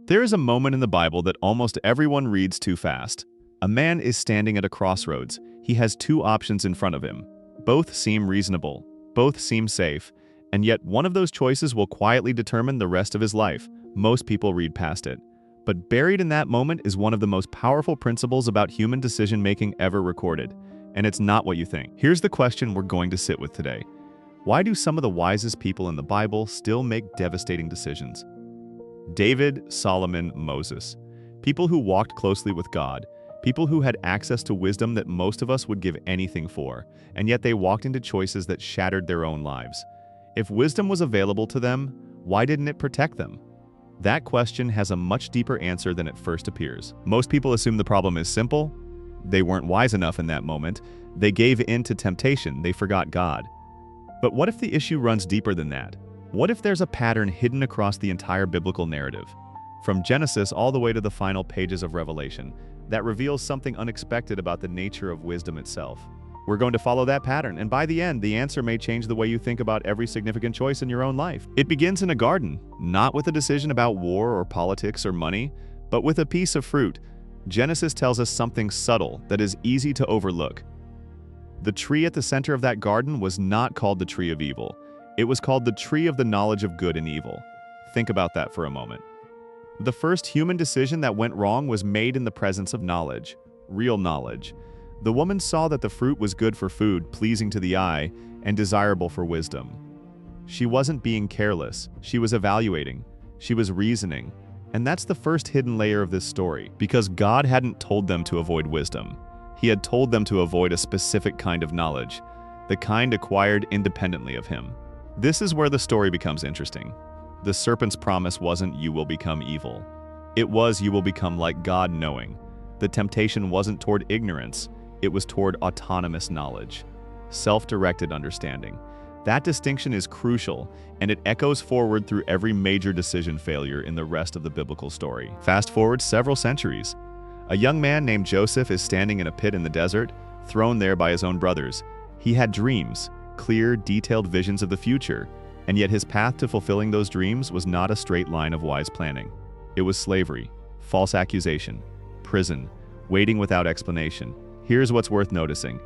There is a moment in the Bible that almost everyone reads too fast. A man is standing at a crossroads. He has two options in front of him. Both seem reasonable, both seem safe, and yet one of those choices will quietly determine the rest of his life. Most people read past it. But buried in that moment is one of the most powerful principles about human decision-making ever recorded. And it's not what you think. Here's the question we're going to sit with today. Why do some of the wisest people in the Bible still make devastating decisions? David, Solomon, Moses. People who walked closely with God. People who had access to wisdom that most of us would give anything for, and yet they walked into choices that shattered their own lives. If wisdom was available to them, why didn't it protect them? That question has a much deeper answer than it first appears. Most people assume the problem is simple. They weren't wise enough in that moment. They gave in to temptation. They forgot God. But what if the issue runs deeper than that? What if there's a pattern hidden across the entire biblical narrative, from Genesis all the way to the final pages of Revelation, that reveals something unexpected about the nature of wisdom itself? We're going to follow that pattern, and by the end, the answer may change the way you think about every significant choice in your own life. It begins in a garden, not with a decision about war or politics or money, but with a piece of fruit. Genesis tells us something subtle that is easy to overlook. The tree at the center of that garden was not called the tree of evil. It was called the tree of the knowledge of good and evil. Think about that for a moment. The first human decision that went wrong was made in the presence of knowledge, real knowledge. The woman saw that the fruit was good for food, pleasing to the eye, and desirable for wisdom. She wasn't being careless. She was evaluating. She was reasoning. And that's the first hidden layer of this story, because God hadn't told them to avoid wisdom. He had told them to avoid a specific kind of knowledge, the kind acquired independently of Him. This is where the story becomes interesting. The serpent's promise wasn't "you will become evil." It was "you will become like God," knowing. The temptation wasn't toward ignorance. It was toward autonomous knowledge, self-directed understanding. That distinction is crucial, and it echoes forward through every major decision failure in the rest of the biblical story. Fast forward several centuries. A young man named Joseph is standing in a pit in the desert, thrown there by his own brothers. He had dreams, clear, detailed visions of the future, and yet his path to fulfilling those dreams was not a straight line of wise planning. It was slavery, false accusation, prison, waiting without explanation. Here's what's worth noticing.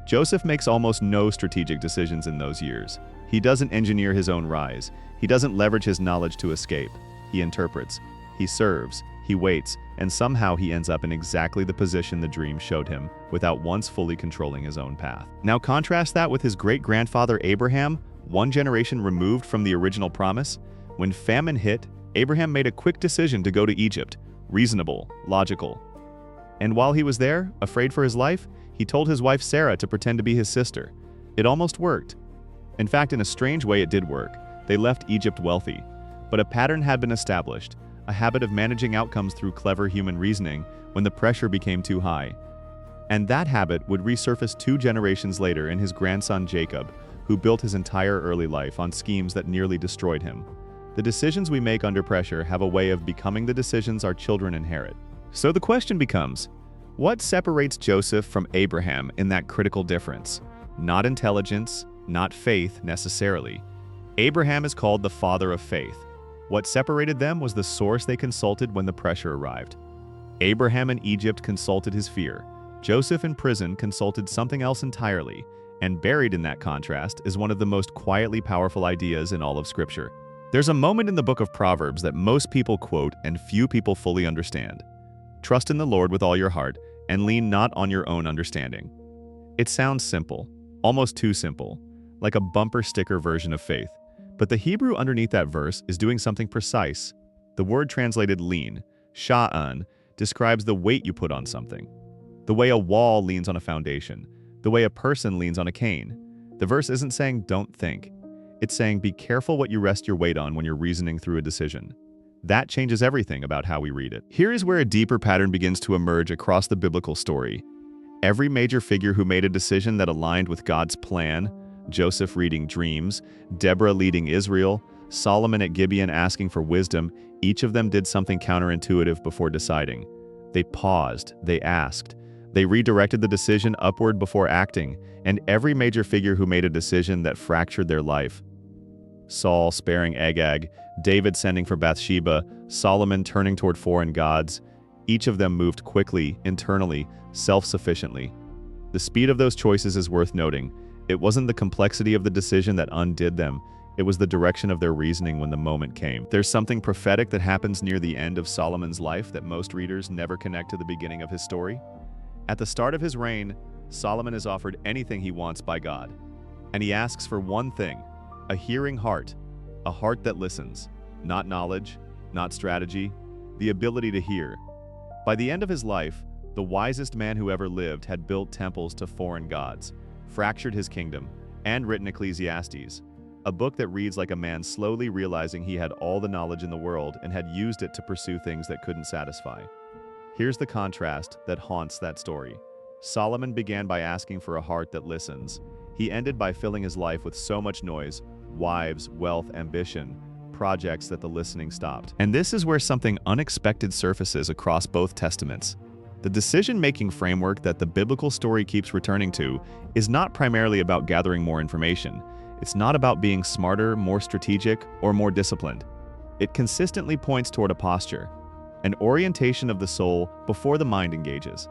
Joseph makes almost no strategic decisions in those years. He doesn't engineer his own rise. He doesn't leverage his knowledge to escape. He interprets. He serves. He waits, and somehow he ends up in exactly the position the dream showed him, without once fully controlling his own path. Now contrast that with his great-grandfather Abraham, one generation removed from the original promise. When famine hit, Abraham made a quick decision to go to Egypt. Reasonable, logical. And while he was there, afraid for his life, he told his wife Sarah to pretend to be his sister. It almost worked. In fact, in a strange way it did work. They left Egypt wealthy. But a pattern had been established. A habit of managing outcomes through clever human reasoning when the pressure became too high. And that habit would resurface 2 generations later in his grandson Jacob, who built his entire early life on schemes that nearly destroyed him. The decisions we make under pressure have a way of becoming the decisions our children inherit. So the question becomes, what separates Joseph from Abraham in that critical difference? Not intelligence, not faith necessarily. Abraham is called the father of faith. What separated them was the source they consulted when the pressure arrived. Abraham in Egypt consulted his fear. Joseph in prison consulted something else entirely, and buried in that contrast is one of the most quietly powerful ideas in all of Scripture. There's a moment in the book of Proverbs that most people quote and few people fully understand. Trust in the Lord with all your heart, and lean not on your own understanding. It sounds simple, almost too simple, like a bumper sticker version of faith. But the Hebrew underneath that verse is doing something precise. The word translated lean, sha'an, describes the weight you put on something. The way a wall leans on a foundation. The way a person leans on a cane. The verse isn't saying don't think. It's saying be careful what you rest your weight on when you're reasoning through a decision. That changes everything about how we read it. Here is where a deeper pattern begins to emerge across the biblical story. Every major figure who made a decision that aligned with God's plan, Joseph reading dreams, Deborah leading Israel, Solomon at Gibeon asking for wisdom, each of them did something counterintuitive before deciding. They paused, they asked, they redirected the decision upward before acting, and every major figure who made a decision that fractured their life Saul sparing Agag, David sending for Bathsheba, Solomon turning toward foreign gods. Each of them moved quickly, internally, self-sufficiently. The speed of those choices is worth noting. It wasn't the complexity of the decision that undid them, it was the direction of their reasoning when the moment came. There's something prophetic that happens near the end of Solomon's life that most readers never connect to the beginning of his story. At the start of his reign, Solomon is offered anything he wants by God. And he asks for one thing, a hearing heart, a heart that listens, not knowledge, not strategy, the ability to hear. By the end of his life, the wisest man who ever lived had built temples to foreign gods, fractured his kingdom, and written Ecclesiastes, a book that reads like a man slowly realizing he had all the knowledge in the world and had used it to pursue things that couldn't satisfy. Here's the contrast that haunts that story. Solomon began by asking for a heart that listens. He ended by filling his life with so much noise, wives, wealth, ambition, projects that the listening stopped. And this is where something unexpected surfaces across both testaments. The decision-making framework that the biblical story keeps returning to is not primarily about gathering more information. It's not about being smarter, more strategic, or more disciplined. It consistently points toward a posture, an orientation of the soul before the mind engages.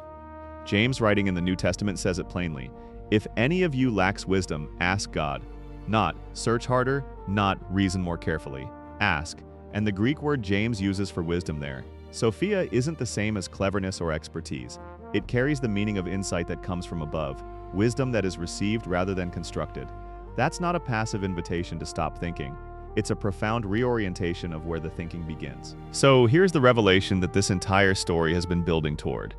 James, writing in the New Testament, says it plainly, "If any of you lacks wisdom, ask God." Not search harder, not reason more carefully. Ask. And the Greek word James uses for wisdom there, Sophia, isn't the same as cleverness or expertise. It carries the meaning of insight that comes from above, wisdom that is received rather than constructed. That's not a passive invitation to stop thinking. It's a profound reorientation of where the thinking begins. So here's the revelation that this entire story has been building toward.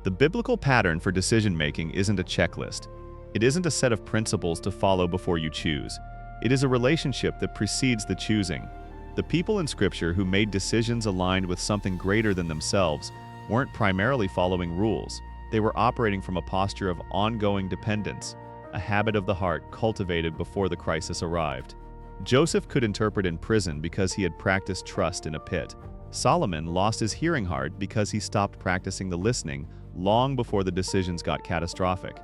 The biblical pattern for decision-making isn't a checklist. It isn't a set of principles to follow before you choose. It is a relationship that precedes the choosing. The people in Scripture who made decisions aligned with something greater than themselves weren't primarily following rules. They were operating from a posture of ongoing dependence, a habit of the heart cultivated before the crisis arrived. Joseph could interpret in prison because he had practiced trust in a pit. Solomon lost his hearing heart because he stopped practicing the listening long before the decisions got catastrophic.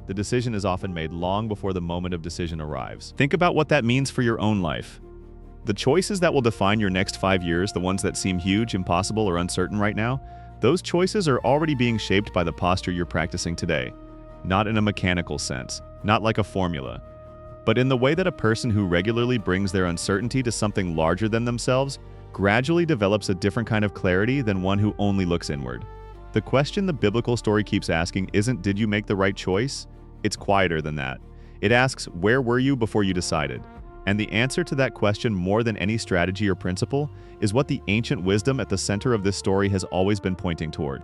The decision is often made long before the moment of decision arrives. Think about what that means for your own life. The choices that will define your next 5 years, the ones that seem huge, impossible, or uncertain right now, those choices are already being shaped by the posture you're practicing today. Not in a mechanical sense, not like a formula, but in the way that a person who regularly brings their uncertainty to something larger than themselves gradually develops a different kind of clarity than one who only looks inward. The question the biblical story keeps asking isn't, did you make the right choice? It's quieter than that. It asks, where were you before you decided? And the answer to that question, more than any strategy or principle, is what the ancient wisdom at the center of this story has always been pointing toward.